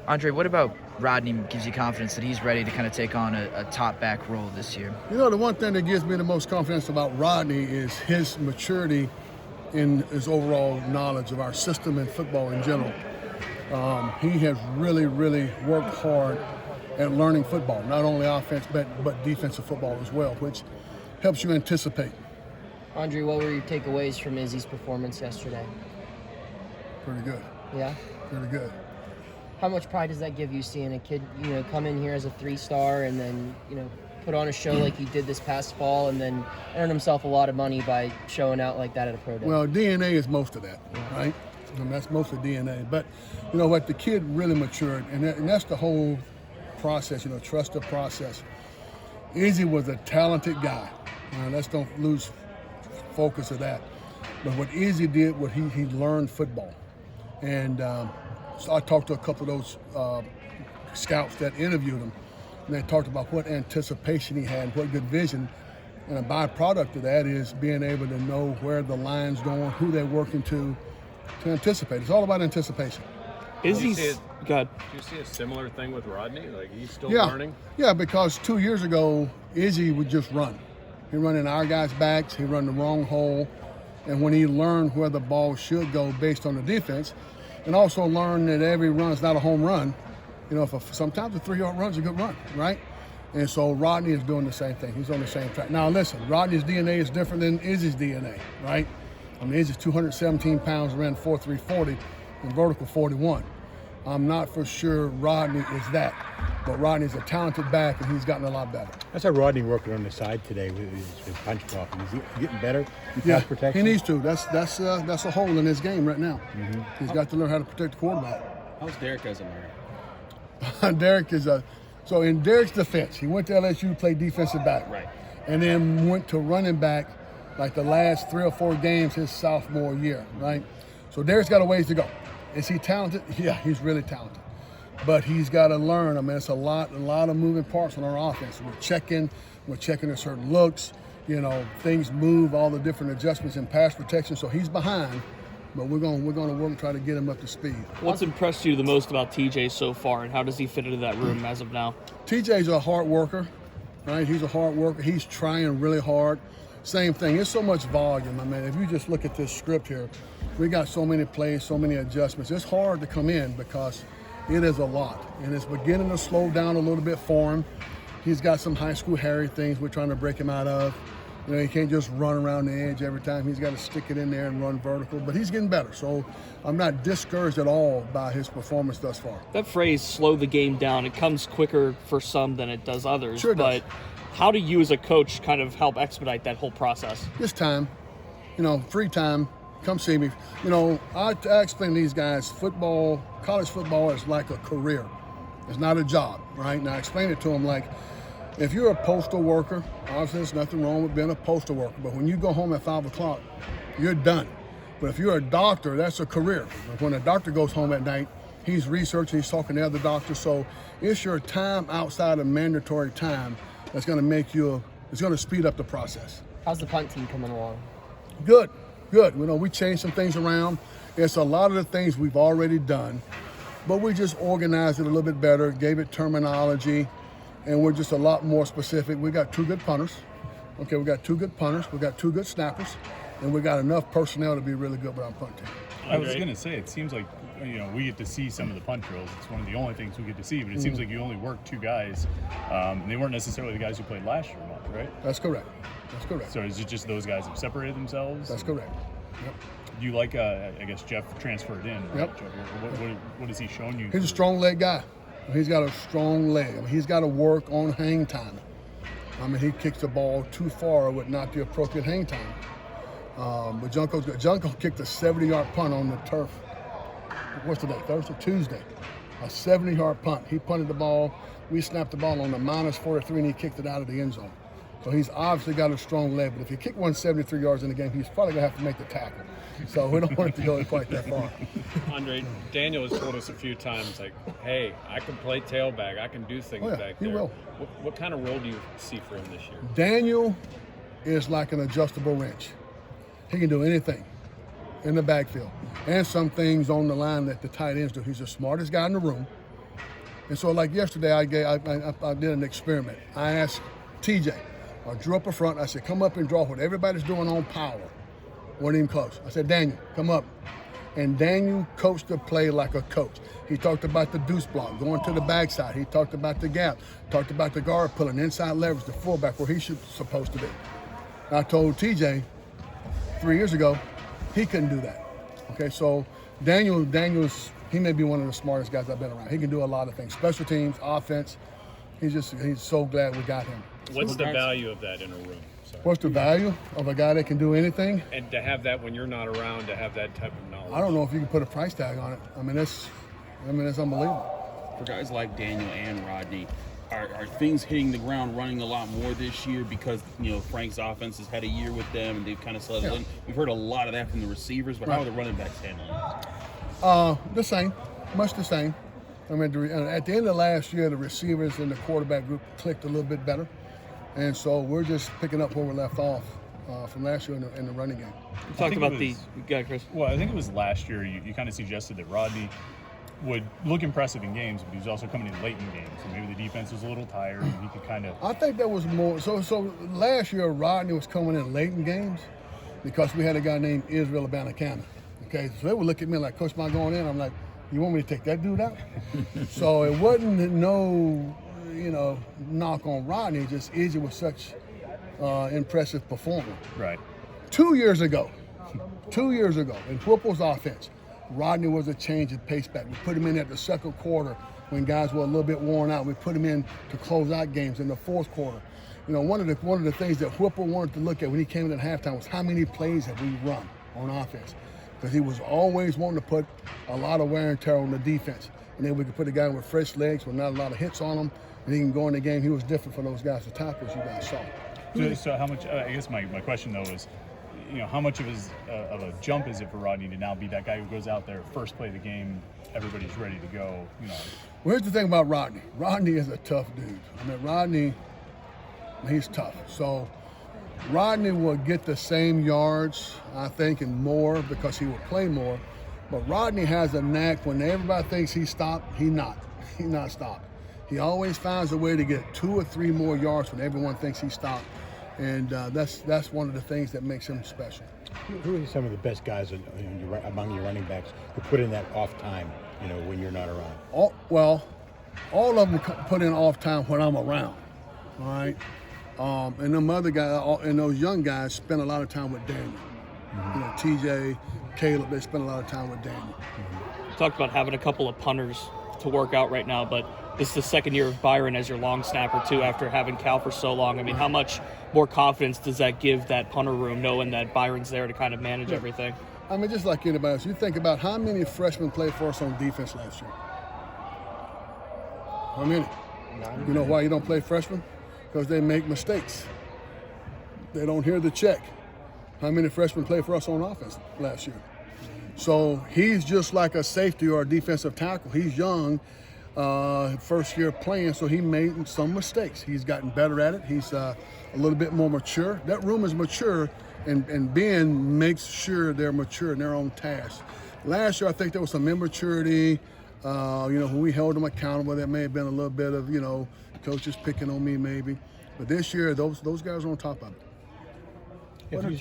Andre, what about Rodney gives you confidence that he's ready to kind of take on a top back role this year? You know, the one thing that gives me the most confidence about Rodney is his maturity in his overall knowledge of our system and football in general. He has really, really worked hard at learning football, not only offense, but defensive football as well, which helps you anticipate. Andre, what were your takeaways from Izzy's performance yesterday? Pretty good. Yeah? Pretty good. How much pride does that give you seeing a kid, come in here as a 3-star and then, put on a show like he did this past fall and then earn himself a lot of money by showing out like that at a pro day? Well, DNA is most of that, right? And that's most of DNA. But, you know what, the kid really matured, and that's the whole process, trust the process. Izzy was a talented guy. Let's don't lose focus of that. But what Izzy did, he learned football. And so I talked to a couple of those scouts that interviewed him, and they talked about what anticipation he had, what good vision. And a byproduct of that is being able to know where the line's going, who they're working to anticipate. It's all about anticipation. Izzy's good. Do you see a similar thing with Rodney? Like he's still learning? Yeah, because 2 years ago, Izzy would just run. He'd run in our guys' backs, he'd run the wrong hole. And when he learned where the ball should go based on the defense, and also learned that every run's not a home run, sometimes a 3-yard run's a good run, right? And so Rodney is doing the same thing. He's on the same track. Now listen, Rodney's DNA is different than Izzy's DNA, right? Izzy's 217 pounds, ran 4.340 and vertical 41. I'm not for sure Rodney is that, but Rodney's a talented back and he's gotten a lot better. I saw Rodney working on the side today with his punch drop. Is he getting better in pass protection? He needs to. That's a hole in his game right now. Mm-hmm. He's got to learn how to protect the quarterback. How's Derek as a man? Derek is so in Derek's defense, he went to LSU, played defensive back. Right. And then went to running back like the last 3 or 4 games his sophomore year, right? So Derek's got a ways to go. Is he talented? Yeah, he's really talented. But he's got to learn. It's a lot of moving parts on our offense. We're checking at certain looks. Things move, all the different adjustments in pass protection. So he's behind, but we're going to work and try to get him up to speed. What's impressed you the most about TJ so far, and how does he fit into that room as of now? TJ's a hard worker, right? He's a hard worker. He's trying really hard. Same thing. It's so much volume, If you just look at this script here, we got so many plays, so many adjustments. It's hard to come in because it is a lot, and it's beginning to slow down a little bit for him. He's got some high school Harry things we're trying to break him out of. He can't just run around the edge every time. He's got to stick it in there and run vertical, but he's getting better. So I'm not discouraged at all by his performance thus far. That phrase, slow the game down, it comes quicker for some than it does others. Sure does. But how do you as a coach kind of help expedite that whole process? This time, free time, come see me. I explain to these guys, college football is like a career. It's not a job, right? Now I explain it to them like, if you're a postal worker, obviously there's nothing wrong with being a postal worker, but when you go home at 5 o'clock, you're done. But if you're a doctor, that's a career. When a doctor goes home at night, he's researching, he's talking to other doctors, so it's your time outside of mandatory time that's going to it's going to speed up the process. How's the punt team coming along? Good. We changed some things around. It's a lot of the things we've already done, but we just organized it a little bit better, gave it terminology, and we're just a lot more specific. We got 2 good punters. Okay, we got 2 good punters. We got 2 good snappers, and we got enough personnel to be really good with our punt team. I was going to say, it seems like we get to see some of the punt drills. It's one of the only things we get to see, but it seems like you only work 2 guys. And they weren't necessarily the guys who played last year, right? That's correct. So is it just those guys have separated themselves? That's correct. Yep. You like, I guess Jeff transferred in, right? Yep. Jeff, what has he shown you? He's a strong leg guy. He's got a strong leg. He's got to work on hang time. He kicks the ball too far with not the appropriate hang time. But Junko kicked a 70-yard punt on the turf. What's today? Thursday? Tuesday. A 70-yard punt. He punted the ball. We snapped the ball on the -43, and he kicked it out of the end zone. So he's obviously got a strong leg. But if you kick 173 yards in the game, he's probably going to have to make the tackle. So we don't want it to go quite that far. Andre, Daniel has told us a few times, like, hey, I can play tailback. I can do things back there. He will. What kind of role do you see for him this year? Daniel is like an adjustable wrench. He can do anything in the backfield. and some things on the line that the tight ends do. He's the smartest guy in the room. And so, like yesterday, I did an experiment. I asked TJ, I drew up a front. I said, come up and draw what everybody's doing on power. Wasn't even close. I said, Daniel, come up. And Daniel coached the play like a coach. He talked about the deuce block, going to the backside. He talked about the gap, talked about the guard pulling, inside leverage, the fullback, where he supposed to be. I told TJ 3 years ago, he couldn't do that. Okay, so Daniel's, he may be one of the smartest guys I've been around. He can do a lot of things, special teams, offense. He's so glad we got him. What's the value of that in a room? Sorry. What's the value of a guy that can do anything? And to have that when you're not around, to have that type of knowledge. I don't know if you can put a price tag on it. I mean, it's unbelievable. For guys like Daniel and Rodney, are things hitting the ground running a lot more this year because, Frank's offense has had a year with them and they've kind of settled in? We've heard a lot of that from the receivers, but how are the running backs handling it? The same, much the same. I mean, at the end of last year, the receivers and the quarterback group clicked a little bit better. And so we're just picking up where we left off from last year in the running game. You talked about Chris. Well, I think it was last year you kind of suggested that Rodney would look impressive in games, but he was also coming in late in games. So maybe the defense was a little tired and he could kind of... I think that was more... So last year, Rodney was coming in late in games because we had a guy named Israel Abanikana. Okay, so they would look at me like, Coach, am I going in? I'm like, you want me to take that dude out? So it wasn't no, knock on Rodney, just Izzy was such impressive performer. Right. 2 years ago, in Whipple's offense, Rodney was a change of pace back. We put him in at the second quarter when guys were a little bit worn out. We put him in to close out games in the fourth quarter. One of the things that Whipple wanted to look at when he came in at halftime was how many plays have we run on offense, because he was always wanting to put a lot of wear and tear on the defense. And then we could put a guy with fresh legs with not a lot of hits on him, and he can go in the game. He was different for those guys, the tackles you guys saw. So how much? I guess my question though is, how much of a jump is it for Rodney to now be that guy who goes out there first play of the game, everybody's ready to go? Well, here's the thing about Rodney. Rodney is a tough dude. I mean, Rodney, he's tough. So Rodney will get the same yards, I think, and more because he will play more. But Rodney has a knack when everybody thinks he's stopped, he's not stopped. He always finds a way to get 2 or 3 more yards when everyone thinks he's stopped. And that's one of the things that makes him special. Who are some of the best guys among your running backs who put in that off time, when you're not around? All of them put in off time when I'm around, all right? And them other guys, and those young guys spend a lot of time with Daniel. TJ, Caleb, they spend a lot of time with Daniel. You talked about having a couple of punters to work out right now, but this is the second year of Byron as your long snapper too, after having Cal for so long. I mean, how much more confidence does that give that punter room, knowing that Byron's there to kind of manage everything? I mean, just like anybody else, you think about how many freshmen played for us on defense last year. How many? You know why you don't play freshmen? Because they make mistakes. They don't hear the check. How many freshmen played for us on offense last year? So he's just like a safety or a defensive tackle. He's young, first year playing, so he made some mistakes. He's gotten better at it. He's a little bit more mature. That room is mature, and Ben makes sure they're mature in their own tasks. Last year, I think there was some immaturity. When we held them accountable, there may have been a little bit of, coaches picking on me maybe. But this year, those guys are on top of it.